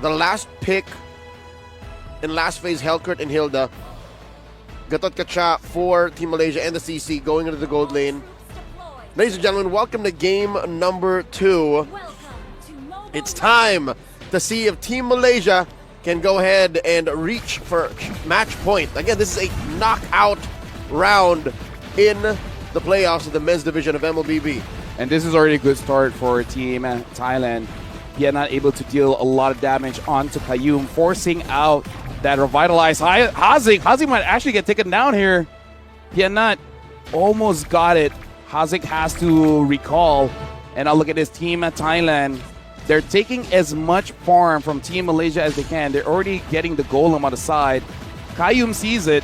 the last pick in last phase, Helkert and Hilda. Gatot Kacha for Team Malaysia and the CC going into the gold lane. Ladies and gentlemen, welcome to game number 2. It's time to see if Team Malaysia can go ahead and reach for match point. Again, this is a knockout round in the playoffs of the men's division of MLBB. And this is already a good start for Team Thailand. Yet not able to deal a lot of damage onto Qayyum, forcing out that revitalized Haziq. Haziq might actually get taken down here. Yet not almost got it. Haziq has to recall. And now look at this Team Thailand. They're taking as much farm from Team Malaysia as they can. They're already getting the golem on the side. Qayyum sees it.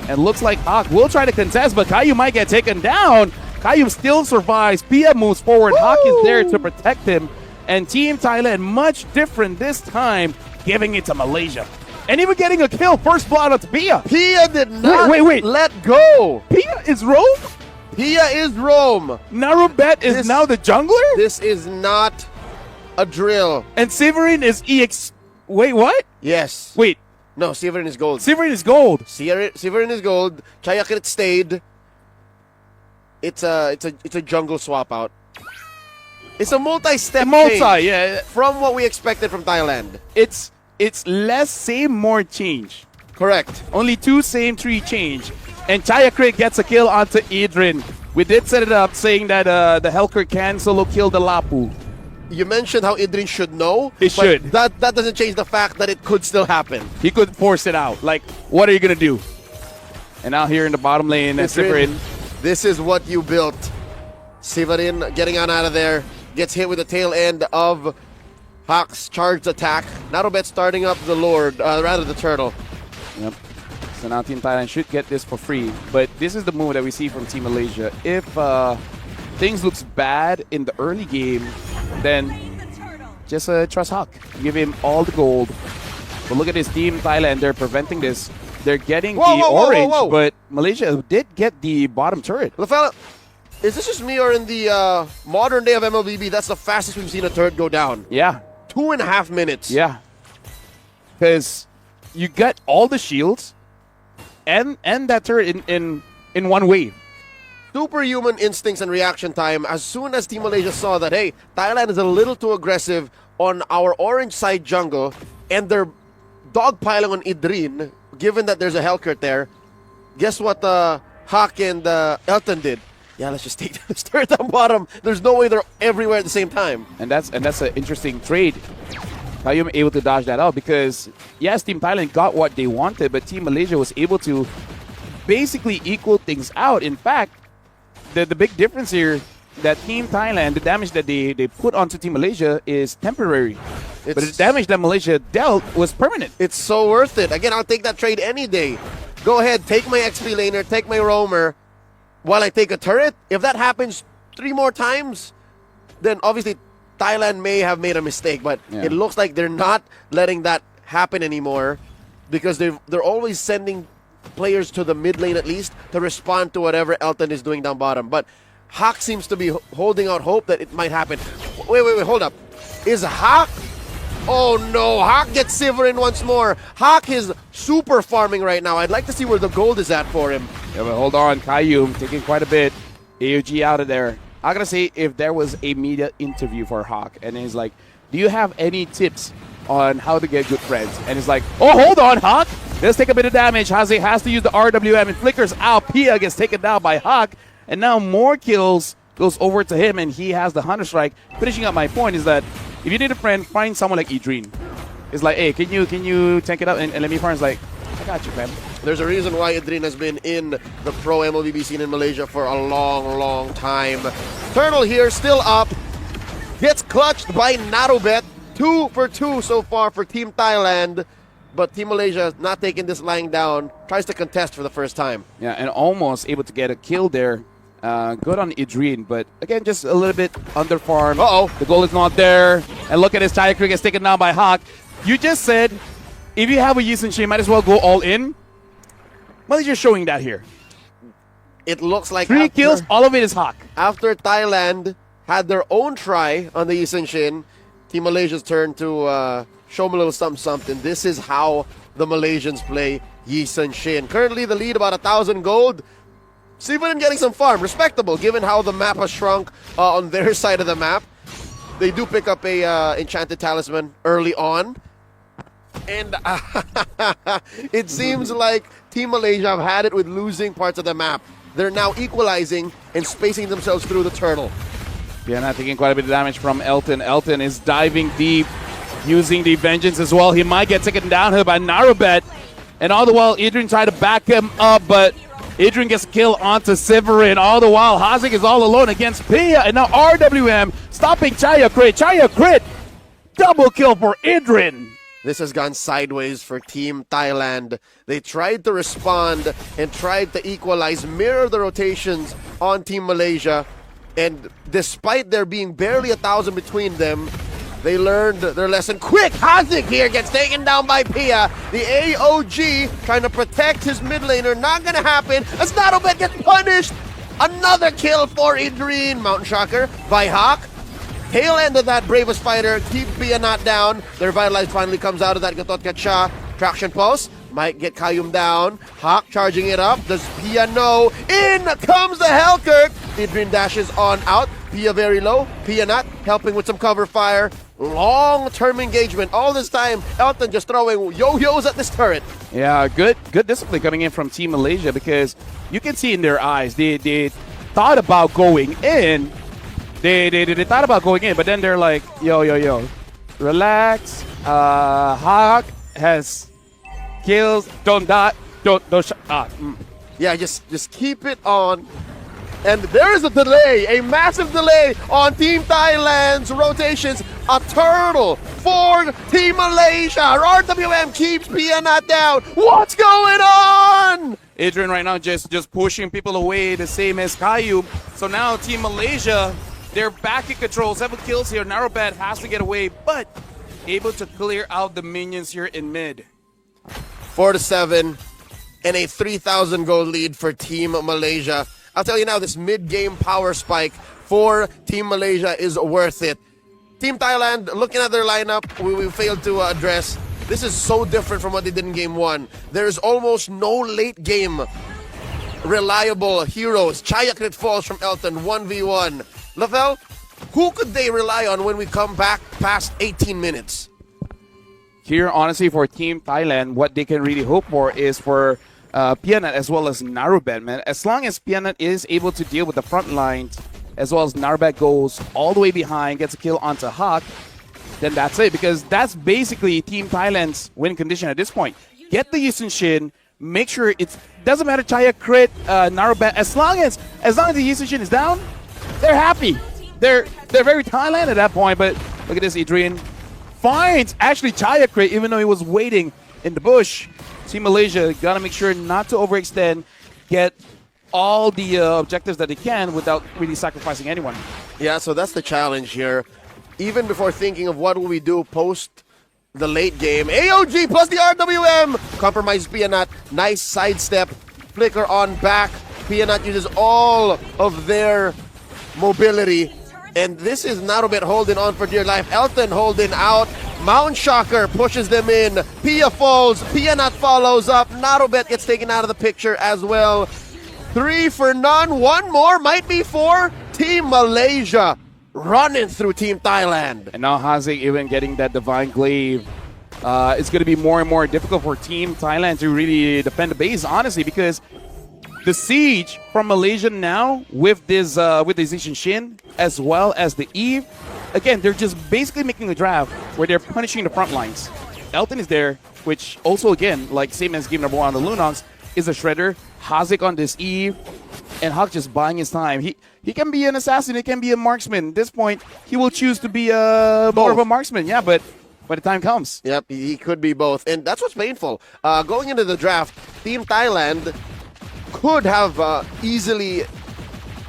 And looks like Hawk will try to contest, but Qayyum might get taken down. Qayyum still survives. Pia moves forward. Woo! Hawk is there to protect him. And Team Thailand, much different this time, giving it to Malaysia. And even getting a kill. First blood onto Pia. Pia did not wait. let go. Pia is Rome? Pia is Rome. Narubet is now the jungler? This is not a drill. And Severin is EX... Wait, what? Yes. Wait. No, Severin is gold. Severin is gold. Severin is gold. Chayakrit stayed. It's a jungle swap out. It's a multi-step change yeah. from what we expected from Thailand. It's less same, more change. Correct. Only 2 same, 3 change. And Chayakrit gets a kill onto Idrin. We did set it up saying that the Helker can solo kill the Lapu. You mentioned how Idrin should know. He should. That doesn't change the fact that it could still happen. He could force it out. Like, what are you going to do? And now here in the bottom lane, Severin. This is what you built. Severin getting on out of there. Gets hit with the tail end of Hawk's charged attack. Narubet starting up the Lord, rather the Turtle. Yep. So now Team Thailand should get this for free. But this is the move that we see from Team Malaysia. If things looks bad in the early game, then just trust Hawk. Give him all the gold. But look at this Team Thailand. They're preventing this. They're getting orange, but Malaysia did get the bottom turret. LaFella, is this just me or in the modern day of MLBB, that's the fastest we've seen a turret go down? Yeah. 2.5 minutes. Yeah. Because you got all the shields and that turret in one wave. Superhuman instincts and reaction time. As soon as Team Malaysia saw that, hey, Thailand is a little too aggressive on our orange side jungle, and they're dogpiling on Idrin, given that there's a Helkert there, guess what Hawk and Elton did? Yeah, let's just take the turret down bottom. There's no way they're everywhere at the same time. And that's an interesting trade. Qayyum able to dodge that out because, yes, Team Thailand got what they wanted, but Team Malaysia was able to basically equal things out. In fact, the big difference here, that Team Thailand, the damage that they put onto Team Malaysia is temporary. But the damage that Malaysia dealt was permanent. It's so worth it. Again, I'll take that trade any day. Go ahead, take my XP laner, take my roamer, while I take a turret. If that happens 3 more times, then obviously Thailand may have made a mistake, but it looks like they're not letting that happen anymore because they're always sending players to the mid lane at least to respond to whatever Elton is doing down bottom. But Hawk seems to be holding out hope that it might happen. Wait, hold up. Is Hawk... Oh no, Hawk gets Severin once more. Hawk is super farming right now. I'd like to see where the gold is at for him. Yeah, but hold on, Qayyum taking quite a bit. AOG out of there. I'm going to say if there was a media interview for Hawk and he's like, do you have any tips on how to get good friends? And he's like, oh, hold on, Hawk. Let's take a bit of damage. Haze has to use the RWM and flickers out. Pia gets taken down by Hawk. And now more kills goes over to him and he has the Hunter Strike. Finishing up my point is that if you need a friend, find someone like Idrin. It's like, hey, can you tank it up and let me farm? It's like, I got you, fam. There's a reason why Idrin has been in the pro MLBB scene in Malaysia for a long time. Turtle here, still up. Gets clutched by Narubet. 2 for 2 so far for Team Thailand. But Team Malaysia not taking this lying down. Tries to contest for the first time. Yeah, and almost able to get a kill there. Good on Idrin, but again, just a little bit under farm. The goal is not there. And look at his Chayakrit gets taken down by Hawk. You just said, if you have a Yi Sun-shin, might as well go all in. Well, you're showing that here. It looks like 3 kills, all of it is Hawk. After Thailand had their own try on the Yi Sun-shin, Team Malaysia's turn to show them a little something. This is how the Malaysians play Yi Sun Shin. Currently the lead about 1,000 gold. Severin getting some farm. Respectable given how the map has shrunk on their side of the map. They do pick up a enchanted talisman early on. And it seems like Team Malaysia have had it with losing parts of the map. They're now equalizing and spacing themselves through the turtle. Yeah, not taking quite a bit of damage from Elton. Elton is diving deep, using the vengeance as well. He might get taken down here by Narubet. And all the while, Adrian tried to back him up, but Adrian gets a kill onto Severin. All the while, Hazik is all alone against Pia. And now RWM stopping Chaya Crit. Chaya Crit! Double kill for Adrian. This has gone sideways for Team Thailand. They tried to respond and tried to equalize, mirror the rotations on Team Malaysia. And despite there being barely 1,000 between them, they learned their lesson quick. Hazik here gets taken down by Pia. The AOG trying to protect his mid laner. Not going to happen as Narubet gets punished. Another kill for Adrian. Mountain Shocker by Hawk. Tail end of that Bravest Fighter. Keep Pia not down. Their Vitalize finally comes out of that Gatot Gacha. Traction Pulse. Might get Kayum down. Hawk charging it up. Does Pia know? In comes the Hellkirk. Adrian dashes on out. Pia very low. Pia not helping with some cover fire. Long-term engagement. All this time, Elton just throwing yo-yos at this turret. Yeah, good discipline coming in from Team Malaysia because you can see in their eyes they thought about going in. They thought about going in, but then they're like, yo, relax. Hawk has kills. Don't die. Don't. Yeah, just keep it on. And there is a delay, a massive delay on Team Thailand's rotations. A turtle for Team Malaysia. RWM keeps Pia not down. What's going on? Adrian right now just pushing people away, the same as Kayum. So now Team Malaysia, they're back in control. 7 kills here. Narubet has to get away, but able to clear out the minions here in mid. 4-7 and a 3,000 goal lead for Team Malaysia. I'll tell you now, this mid-game power spike for Team Malaysia is worth it. Team Thailand, looking at their lineup, we failed to address. This is so different from what they did in Game 1. There's almost no late-game reliable heroes. Chaya Crit falls from Elton, 1v1. Lavelle, who could they rely on when we come back past 18 minutes? Here, honestly, for Team Thailand, what they can really hope for is for Pianat as well as Narubet, man. As long as Pianat is able to deal with the front lines, as well as Narubet goes all the way behind, gets a kill onto Hawk, then that's it. Because that's basically Team Thailand's win condition at this point. Get the Yi Sun Shin, make sure it doesn't matter Chaya Crit, Narubet, as long as the Yi Sun Shin is down, they're happy. They're very Thailand at that point. But look at this, Adrian finds actually Chaya Crit, even though he was waiting in the bush. Team Malaysia gotta make sure not to overextend, get all the objectives that they can without really sacrificing anyone. Yeah, so that's the challenge here. Even before thinking of what will we do post the late game, AOG plus the RWM compromises Pianat. Nice sidestep, flicker on back. Pianat uses all of their mobility. And this is Narubet holding on for dear life. Elton holding out. Mountain Shocker pushes them in. Pia falls. Pianat follows up. Narubet gets taken out of the picture as well. 3 for none. One more might be for Team Malaysia. Running through Team Thailand. And now Hazik even getting that Divine Glaive. It's going to be more and more difficult for Team Thailand to really defend the base, honestly, because the siege from Malaysia now with this Yi Sun Shin as well as the Eve, again, they're just basically making a draft where they're punishing the front lines. Elton is there, which also, again, like same as game number 1 on the Lunox, is a shredder. Hazik on this Eve, and Hawk just buying his time. He can be an assassin, he can be a marksman. At this point, he will choose to be more of a marksman, yeah, but when the time comes. Yep, he could be both, and that's what's painful. Going into the draft, Team Thailand could have easily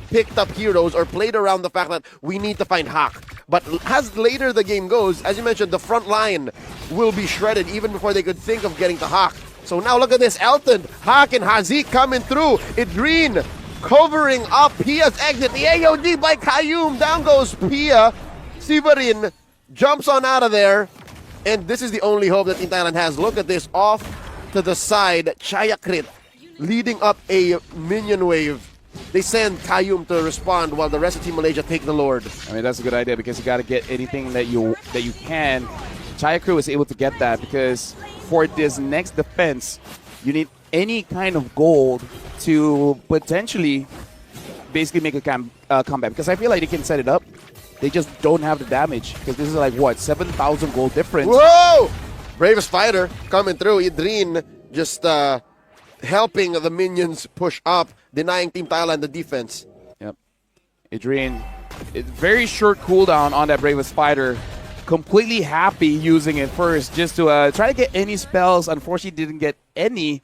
picked up heroes or played around the fact that we need to find Hawk. But as later the game goes, as you mentioned, the front line will be shredded even before they could think of getting to Hawk. So now look at this, Elton, Hawk, and Hazik coming through. Idreen covering up Pia's exit. The AOD by Kayum. Down goes Pia. Severin jumps on out of there. And this is the only hope that Team Thailand has. Look at this, off to the side, Chayakrit leading up a minion wave. They send Kayum to respond while the rest of Team Malaysia take the Lord. I mean, that's a good idea because you got to get anything that you can. Chayakrit was able to get that because for this next defense, you need any kind of gold to potentially basically make a comeback. Because I feel like they can set it up. They just don't have the damage because this is like, what, 7,000 gold difference. Whoa! Bravest fighter coming through. Idrin just helping the minions push up, denying Team Thailand the defense. Yep. Idrin, very short cooldown on that Bravest fighter. Completely happy using it first just to try to get any spells. Unfortunately, didn't get any.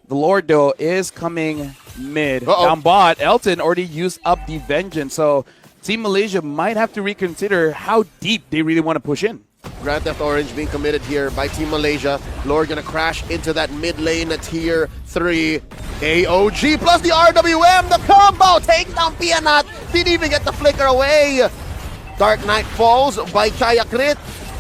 The Lord, though, is coming mid. Down bot, Elton already used up the Vengeance. So Team Malaysia might have to reconsider how deep they really want to push in. Grand Theft Orange being committed here by Team Malaysia. Lord gonna crash into that mid lane at tier 3. AOG plus the RWM, the combo takes down Pianat. Didn't even get the flicker away. Dark Knight falls by Chayakrit.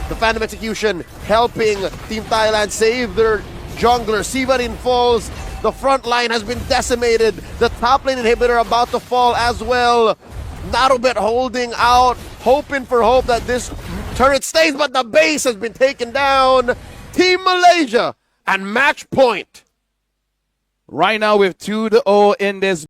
The Phantom Execution helping Team Thailand save their jungler. Sivarin falls. The front line has been decimated. The top lane inhibitor about to fall as well. Narubet holding out, hoping for hope that this turret stays, but the base has been taken down. Team Malaysia and match point. Right now with 2-0 in this